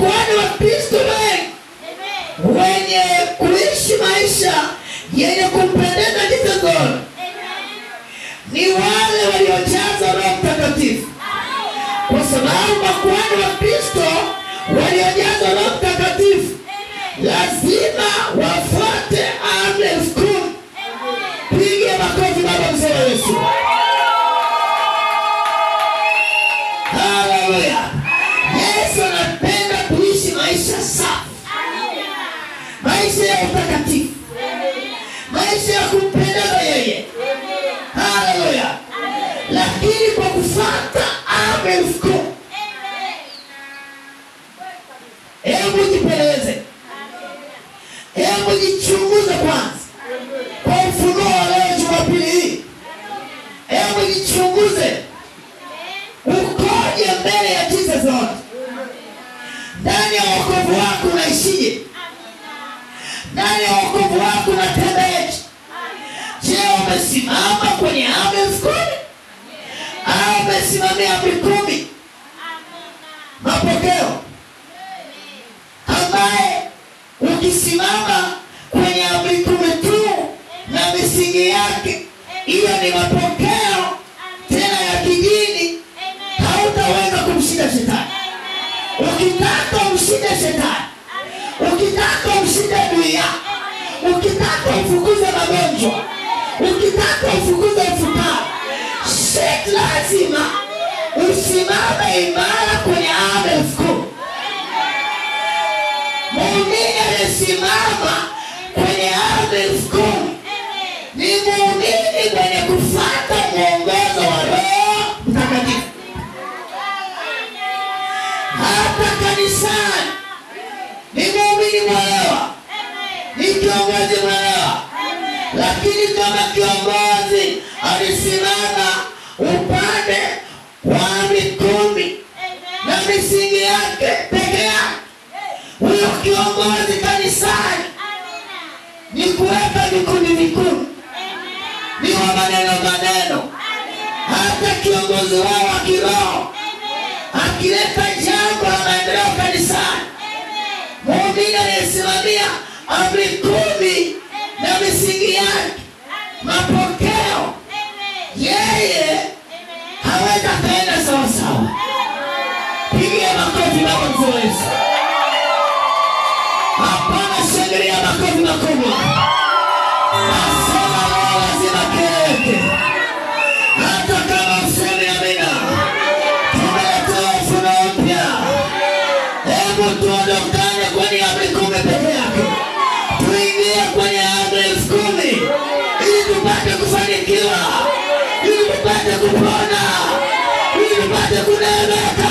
makuhani wa Kristo wenye kuishi maisha yenye kumpendeza Jehova ni wale waliojazwa Roho Mtakatifu. Kwa sababu makuhani wa Kristo waliojazwa Roho Mtakatifu lazima wafuate amri 10. Piga makofi baba mzee wa Yesu. Haleluya. Yesu anapenda kuishi maisha safi. Maisha ya utakatifu. Maisha ya kumpendeza yeye. Haleluya. Lakini kwa kufuata amri 10. Hebu jipeleze. Hebu jichunguze kwanza. Kwa ufunuo wa leo Jumapili hii. Hebu jichunguze. Ukoje mbele ya jicho zote? Ndani ya wokovu wako unaishije? Ndani ya wokovu wako unatendaje? Je, umesimama kwenye amri 10? Au umesimamia amri 10? Mapokeo ambaye ukisimama kwenye amri 10 tu na misingi yake, hiyo ni mapokeo tena ya kidini, hautaweza kumshinda shetani. Ukitaka umshinde shetani, ukitaka umshinde dunia, ukitaka ufukuze magonjwa, ukitaka ufukuze ufukara, lazima usimame imara kwenye amri 10. Muumini aliyesimama kwenye amri 10 ni muumini mwenye kufuata mwongozo wa Roho Mtakatifu. Hata kanisani ni muumini mwelewa, ni kiongozi mwelewa. Lakini kama kiongozi alisimama upande wa amri 10 na misingi yake peke yake, huyo kiongozi kanisani ni kuweka vikundi, ni wa maneno. Hata kiongozi wao wa kiroho akileta jambo la maendeleo kanisani, muumini aliyesimamia amri 10 na misingi yake, mapokeo, yeye hawezi kaenda sawa sawa. Pigia makofi baba mzee wa Yesu. Hapana shangilia makofi makubwa. Nasema leo lazima kelele. Hata kama useme amina. Tumeletewa ufunuo mpya. Hebu tuondokane kwenye amri 10 peke yake, tuingie kwenye amri 10 ili tupate kufanikiwa, ili tupate kupona, ili tupate kuneemeka.